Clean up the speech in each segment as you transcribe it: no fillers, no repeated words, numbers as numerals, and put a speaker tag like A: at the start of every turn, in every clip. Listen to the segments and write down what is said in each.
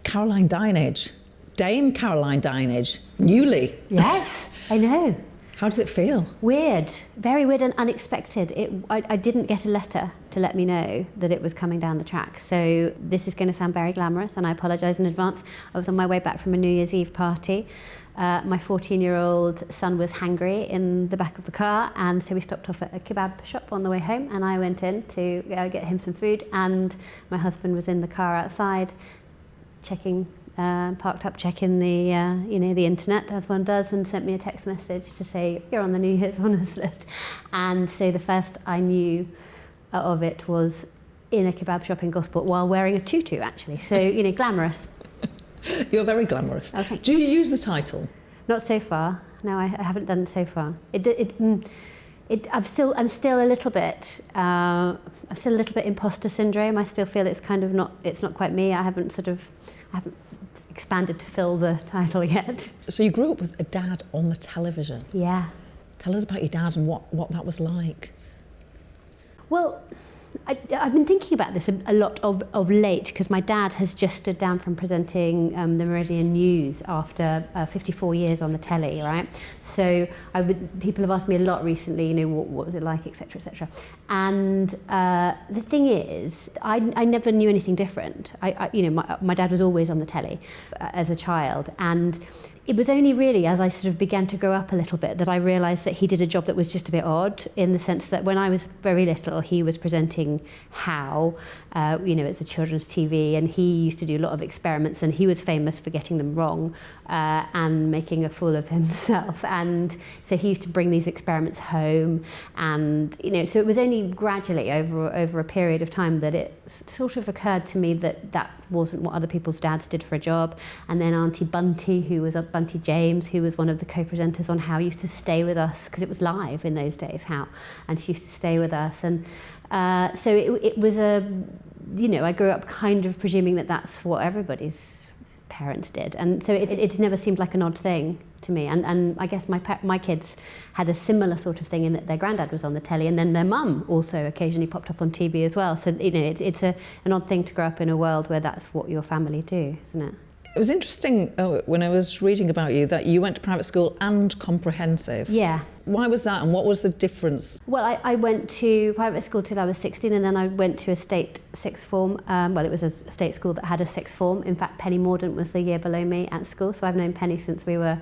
A: Caroline Dinenage, Dame Caroline Dinenage, newly.
B: Yes, I know.
A: How does it feel?
B: Weird, very weird and unexpected. I didn't get a letter to let me know that it was coming down the track. So this is going to sound very glamorous, and I apologise in advance. I was on my way back from a New Year's Eve party. My 14-year-old son was hangry in the back of the car, and so we stopped off at a kebab shop on the way home, and I went in to get him some food, and my husband was in the car outside parked up checking the the internet, as one does, and sent me a text message to say you're on the New Year's honours list. And so the first I knew of it was in a kebab shop in Gosport while wearing a tutu, actually. So glamorous.
A: You're very glamorous.
B: Okay.
A: Do you use the title?
B: Not so far. No, I haven't done it so far. I'm still a little bit. I'm still a little bit imposter syndrome. I still feel it's kind of not. It's not quite me. I haven't expanded to fill the title yet.
A: So you grew up with a dad on the television.
B: Yeah.
A: Tell us about your dad and what that was like.
B: Well, I've been thinking about this a lot of late, because my dad has just stood down from presenting the Meridian News after 54 years on the telly, right? So people have asked me a lot recently, what was it like, etc., etc. And the thing is, I never knew anything different. My dad was always on the telly as a child, and it was only really as I sort of began to grow up a little bit that I realised that he did a job that was just a bit odd, in the sense that when I was very little, he was presenting How, it's a children's TV, and he used to do a lot of experiments, and he was famous for getting them wrong and making a fool of himself. And so he used to bring these experiments home, and so it was only gradually over a period of time that it sort of occurred to me that wasn't what other people's dads did for a job. And then Auntie Bunty, Bunty James, who was one of the co-presenters on How, used to stay with us, because it was live in those days, How, and she used to stay with us. And so it was I grew up kind of presuming that that's what everybody's parents did. And so it never seemed like an odd thing to me. And I guess my kids had a similar sort of thing, in that their granddad was on the telly, and then their mum also occasionally popped up on TV as well. So it's an odd thing to grow up in a world where that's what your family do, isn't it?
A: It was interesting when I was reading about you that you went to private school and comprehensive.
B: Yeah.
A: Why was that, and what was the difference?
B: Well, I went to private school till I was 16, and then I went to a state sixth form. It was a state school that had a sixth form. In fact, Penny Mordaunt was the year below me at school, so I've known Penny since we were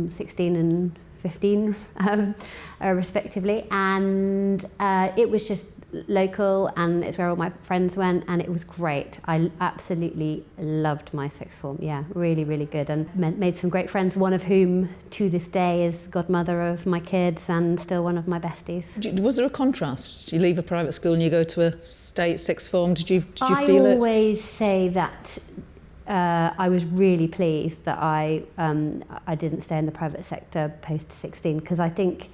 B: 16 and 15, respectively. And it was just local, and it's where all my friends went, and it was great. I absolutely loved my sixth form. Yeah, really, really good, and made some great friends, one of whom to this day is godmother of my kids and still one of my besties.
A: Was there a contrast? You leave a private school and you go to a state sixth form. Did you feel it?
B: I always say that I was really pleased that I didn't stay in the private sector post 16, because I think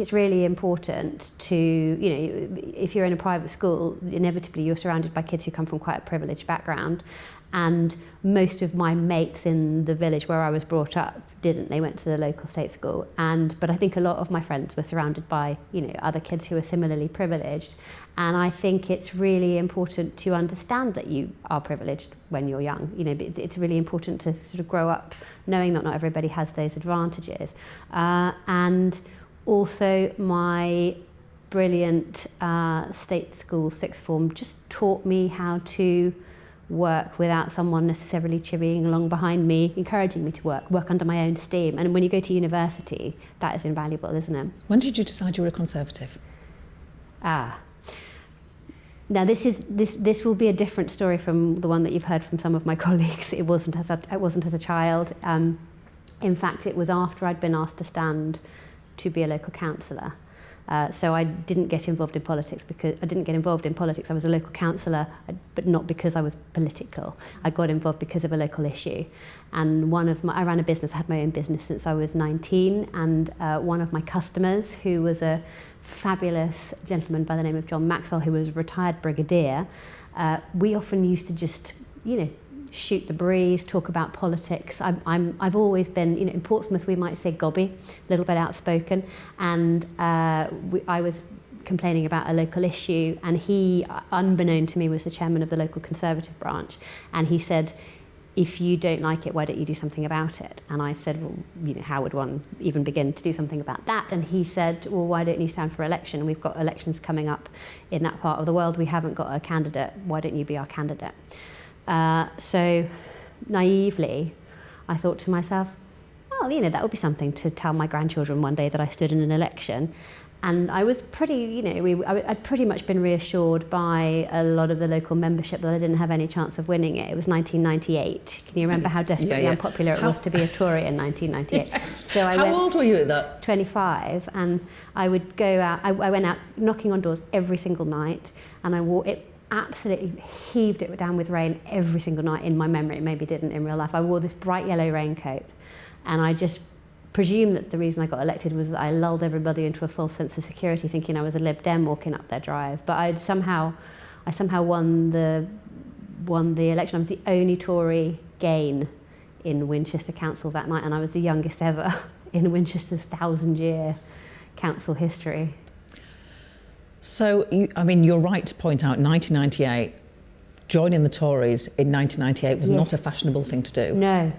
B: it's really important to, if you're in a private school, inevitably you're surrounded by kids who come from quite a privileged background. And most of my mates in the village where I was brought up didn't. They went to the local state school. But I think a lot of my friends were surrounded by, other kids who were similarly privileged. And I think it's really important to understand that you are privileged when you're young. It's really important to sort of grow up knowing that not everybody has those advantages. And also, my brilliant state school sixth form just taught me how to work without someone necessarily chivying along behind me, encouraging me to work under my own steam. And when you go to university, that is invaluable, isn't it?
A: When did you decide you were a Conservative?
B: Now this will be a different story from the one that you've heard from some of my colleagues. It wasn't as a child. In fact, it was after I'd been asked to stand to be a local councillor. So I didn't get involved in politics because I didn't get involved in politics. I was a local councillor, but not because I was political. I got involved because of a local issue. And I ran a business. I had my own business since I was 19. And one of my customers, who was a fabulous gentleman by the name of John Maxwell, who was a retired brigadier, we often used to just, shoot the breeze, talk about politics. I've always been, in Portsmouth we might say gobby, a little bit outspoken, and I was complaining about a local issue, and he, unbeknown to me, was the chairman of the local Conservative branch, and he said, if you don't like it, why don't you do something about it? And I said, well, you know, how would one even begin to do something about that? And he said, well, why don't you stand for election? We've got elections coming up in that part of the world. We haven't got a candidate. Why don't you be our candidate? So naively, I thought to myself, well, you know, that would be something to tell my grandchildren one day, that I stood in an election. And I was pretty, you know, I'd pretty much been reassured by a lot of the local membership that I didn't have any chance of winning it. It was 1998. Can you remember how desperately unpopular it was to be a Tory in 1998?
A: Yes.
B: So
A: how old were you at that?
B: 25, and I would go out. I went out knocking on doors every single night, and I wore it. Absolutely heaved it down with rain every single night in my memory. It maybe didn't in real life. I wore this bright yellow raincoat, and I just presume that the reason I got elected was that I lulled everybody into a false sense of security, thinking I was a Lib Dem walking up their drive. But I somehow won the election. I was the only Tory Gain in Winchester Council that night, and I was the youngest ever in Winchester's 1,000-year council history.
A: So, you're right to point out 1998, joining the Tories in 1998 was not a fashionable thing to do.
B: No.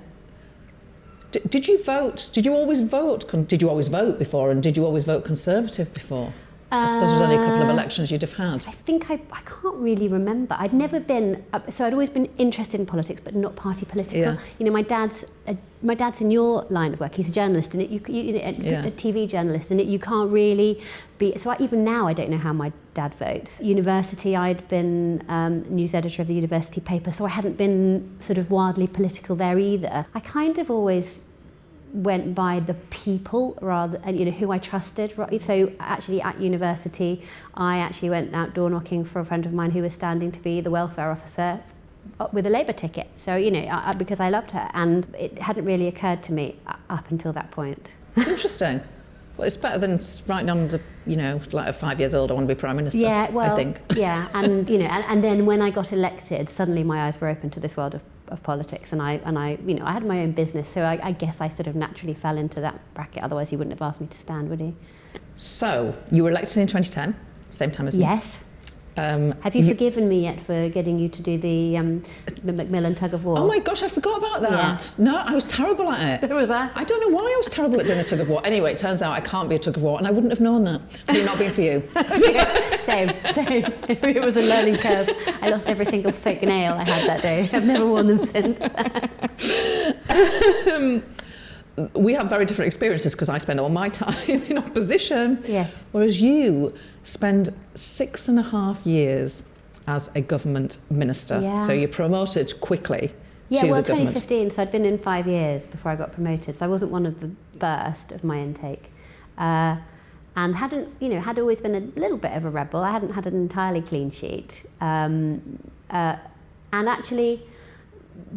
A: Did you vote? Did you always vote? Did you always vote before? And did you always vote Conservative before? I suppose there's only a couple of elections you'd have had.
B: I think I can't really remember. I'd never been, so I'd always been interested in politics, but not party political.
A: Yeah.
B: You know, my dad's in your line of work. He's a journalist, and a TV journalist, and you can't really be. So even now, I don't know how my dad votes. University, I'd been news editor of the university paper, so I hadn't been sort of wildly political there either. I kind of always went by the people rather, and you know, who I trusted. So actually at university, I actually went out door knocking for a friend of mine who was standing to be the welfare officer with a Labour ticket. So, you know, because I loved her, and it hadn't really occurred to me up until that point.
A: It's interesting. Well, it's better than writing on the, you know, like at 5 years old, I want to be Prime Minister,
B: yeah, well,
A: I think.
B: Yeah, and, you know, and then when I got elected, suddenly my eyes were open to this world of politics, and I, you know, I had my own business, so I guess I sort of naturally fell into that bracket. Otherwise, he wouldn't have asked me to stand, would he?
A: So, you were elected in 2010, same time as me.
B: Yes. Have you forgiven me yet for getting you to do the Macmillan tug of war?
A: Oh my gosh, I forgot about that. Yeah. No, I was terrible at it.
B: Was that?
A: I don't know why I was terrible at doing a tug of war. Anyway, it turns out I can't be a tug of war, and I wouldn't have known that had it not been for you.
B: Same. It was a learning curve. I lost every single fake nail I had that day. I've never worn them since.
A: We have very different experiences because I spend all my time in opposition.
B: Yes.
A: Whereas you spend 6.5 years as a government minister.
B: Yeah.
A: So you're promoted quickly
B: to
A: the government.
B: 2015, so I'd been in 5 years before I got promoted. So I wasn't one of the first of my intake. And had always been a little bit of a rebel. I hadn't had an entirely clean sheet. And actually,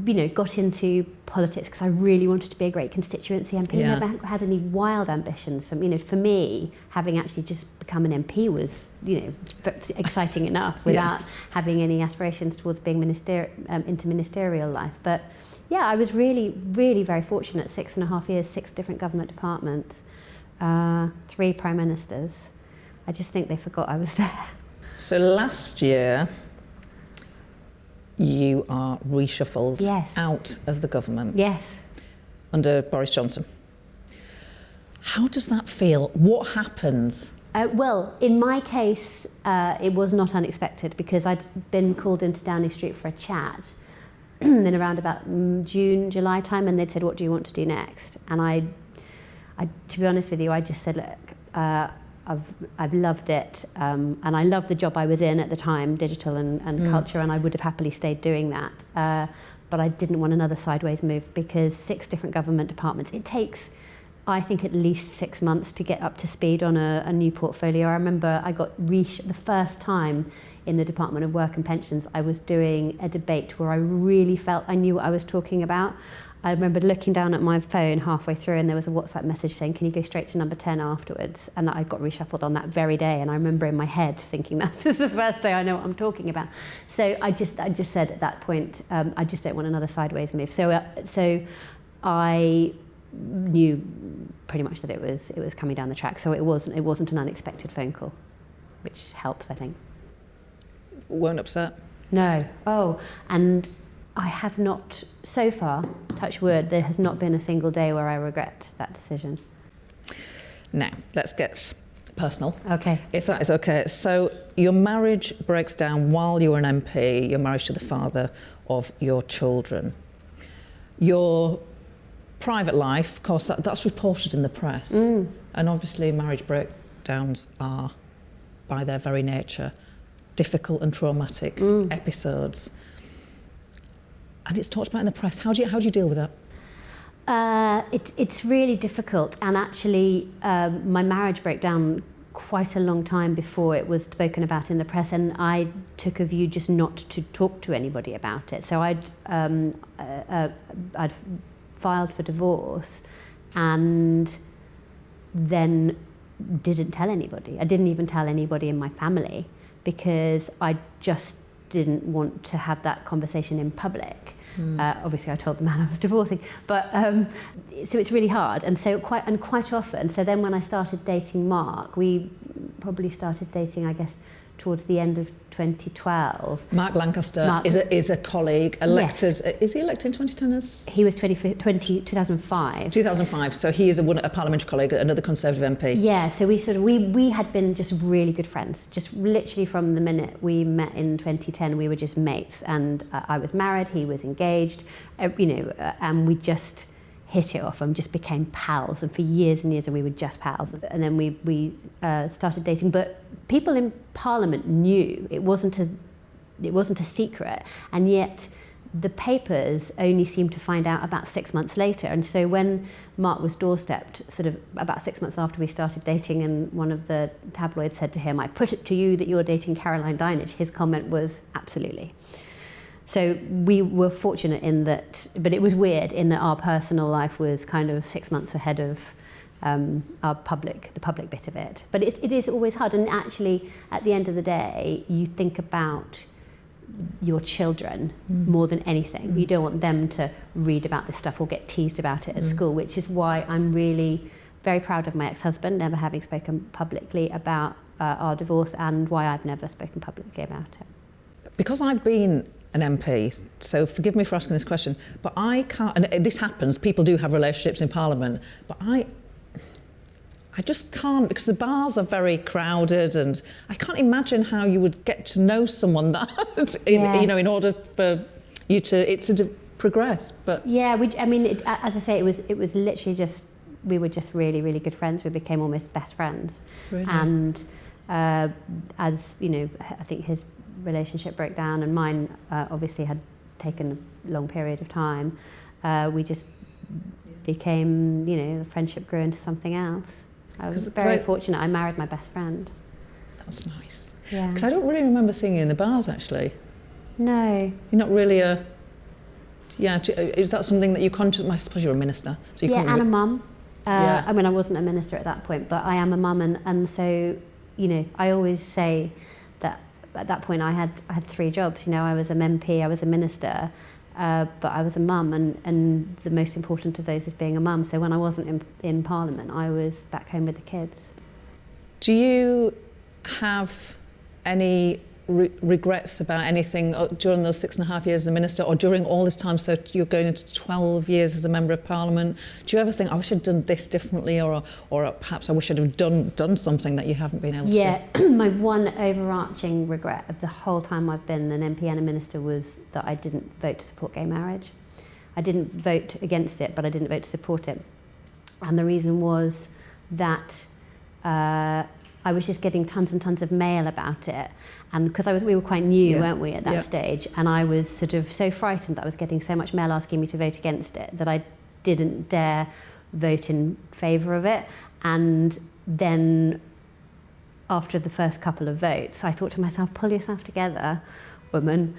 B: you know, got into politics because I really wanted to be a great constituency MP.
A: Yeah.
B: Never had any wild ambitions. For me, having actually just become an MP was, you know, exciting enough without having any aspirations towards being into ministerial life. But yeah, I was really, really very fortunate. 6.5 years, 6 different government departments, 3 prime ministers. I just think they forgot I was there.
A: So last year, you are reshuffled out of the government.
B: Yes.
A: Under Boris Johnson. How does that feel? What happens?
B: Well, in my case, it was not unexpected because I'd been called into Downing Street for a chat then around about June, July time, and they'd said, what do you want to do next? And I to be honest with you, I just said, look, I've loved it, and I loved the job I was in at the time, digital and culture, and I would have happily stayed doing that. But I didn't want another sideways move because 6 different government departments, it takes, I think, at least 6 months to get up to speed on a new portfolio. I remember I got the first time in the Department of Work and Pensions, I was doing a debate where I really felt I knew what I was talking about. I remember looking down at my phone halfway through and there was a WhatsApp message saying, can you go straight to number 10 afterwards? And that I got reshuffled on that very day. And I remember in my head thinking, this is the first day I know what I'm talking about. So I just said at that point, I just don't want another sideways move. So I knew pretty much that it was coming down the track. So it wasn't an unexpected phone call, which helps, I think.
A: Weren't upset?
B: No. Oh, and I have not, so far, touch wood, there has not been a single day where I regret that decision.
A: Now, let's get personal.
B: Okay.
A: If that is okay. So your marriage breaks down while you were an MP, you're married to the father of your children. Your private life, of course, that's reported in the press. And obviously marriage breakdowns are, by their very nature, difficult and traumatic episodes. And it's talked about in the press. How do you deal with that?
B: It's really difficult, and actually my marriage broke down quite a long time before it was spoken about in the press, and I took a view just not to talk to anybody about it. So I'd filed for divorce and then didn't tell anybody. I didn't even tell anybody in my family because I just didn't want to have that conversation in public. Obviously I told the man I was divorcing, but so it's really hard, and so quite often. So then when I started dating Mark, we probably started dating, I guess, towards the end of 2012.
A: Mark Lancaster is a colleague elected.
B: Yes.
A: Is he elected in 2010 as?
B: He was 2005.
A: 2005. So he is a parliamentary colleague, another Conservative MP.
B: Yeah. So we had been just really good friends. Just literally from the minute we met in 2010, we were just mates. And I was married, he was engaged, and we just hit it off and just became pals, and for years and years we were just pals. And then we started dating, but people in Parliament knew it wasn't a secret, and yet the papers only seemed to find out about 6 months later. And so when Mark was doorstepped, sort of about 6 months after we started dating, and one of the tabloids said to him, "I put it to you that you're dating Caroline Dinenage," his comment was, "Absolutely." So we were fortunate in that, but it was weird in that our personal life was kind of 6 months ahead of the public bit of it. But it is always hard, and actually at the end of the day, you think about your children more than anything. You don't want them to read about this stuff or get teased about it at school, which is why I'm really very proud of my ex-husband never having spoken publicly about our divorce, and why I've never spoken publicly about it.
A: Because I've been an MP, so forgive me for asking this question, but I can't, and this happens, people do have relationships in Parliament, but I just can't, because the bars are very crowded, and I can't imagine how you would get to know someone that, in order for you to progress. But
B: yeah, as I say, it was literally just, we were just really, really good friends. We became almost best friends. Really? And as you know, I think his relationship broke down, and mine obviously had taken a long period of time. We just became, the friendship grew into something else. I was very fortunate. I married my best friend.
A: That's nice.
B: Yeah.
A: Because I don't really remember seeing you in the bars, actually.
B: No.
A: You're not really a... Yeah, is that something that you're conscious... I suppose you're a minister. So you
B: and a mum. I mean, I wasn't a minister at that point, but I am a mum, and so, I always say that at that point I had 3 jobs. I was an MP, I was a minister, but I was a mum, and the most important of those is being a mum. So when I wasn't in Parliament, I was back home with the kids. Do
A: you have any regrets about anything during those 6.5 years as a minister, or during all this time, so you're going into 12 years as a member of Parliament? Do you ever think, I wish I'd done this differently, or perhaps I wish I'd have done something that you haven't been able to?
B: Yeah, my one overarching regret of the whole time I've been an MP and a minister was that I didn't vote to support gay marriage. I didn't vote against it, but I didn't vote to support it. And the reason was that I was just getting tons and tons of mail about it, and because we were quite new, weren't we, at that stage, and I was sort of so frightened that I was getting so much mail asking me to vote against it that I didn't dare vote in favour of it. And then after the first couple of votes, I thought to myself, pull yourself together, woman.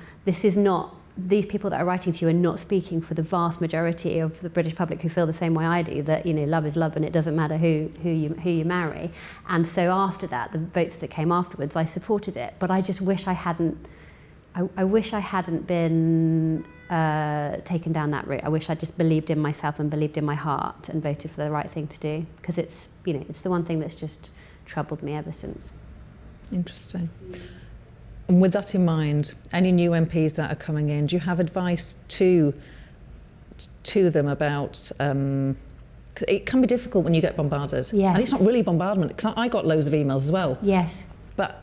B: These people that are writing to you are not speaking for the vast majority of the British public who feel the same way I do, that love is love and it doesn't matter who you marry. And so after that, the votes that came afterwards, I supported it. But I just wish I hadn't. I wish I hadn't been taken down that route. I wish I just believed in myself and believed in my heart and voted for the right thing to do, because it's the one thing that's just troubled me ever since.
A: Interesting. And with that in mind, any new MPs that are coming in, do you have advice to them about... it can be difficult when you get bombarded.
B: Yes.
A: And it's not really bombardment, because I got loads of emails as well.
B: Yes.
A: But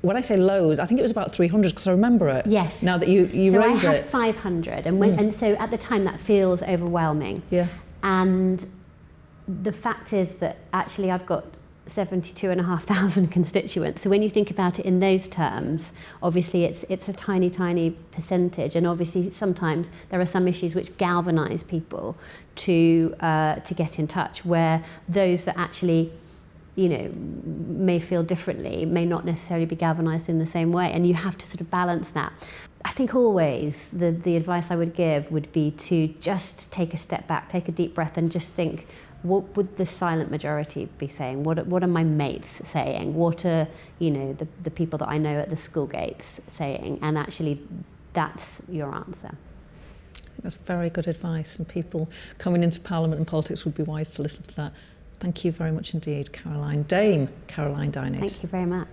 A: when I say loads, I think it was about 300, because I remember it.
B: Yes.
A: Now that you
B: so
A: raise it.
B: I had 500, and so at the time that feels overwhelming.
A: Yeah.
B: And the fact is that actually I've got 72,500 constituents. So when you think about it in those terms, obviously it's a tiny, tiny percentage, and obviously sometimes there are some issues which galvanise people to get in touch, where those that actually, you know, may feel differently may not necessarily be galvanised in the same way, and you have to sort of balance that. I think always the advice I would give would be to just take a step back, take a deep breath, and just think, what would the silent majority be saying? What are my mates saying? What are, you know, the people that I know at the school gates saying? And actually, that's your answer.
A: I think that's very good advice, and people coming into Parliament and politics would be wise to listen to that. Thank you very much indeed, Caroline. Dame Caroline Dinenage.
B: Thank you very much.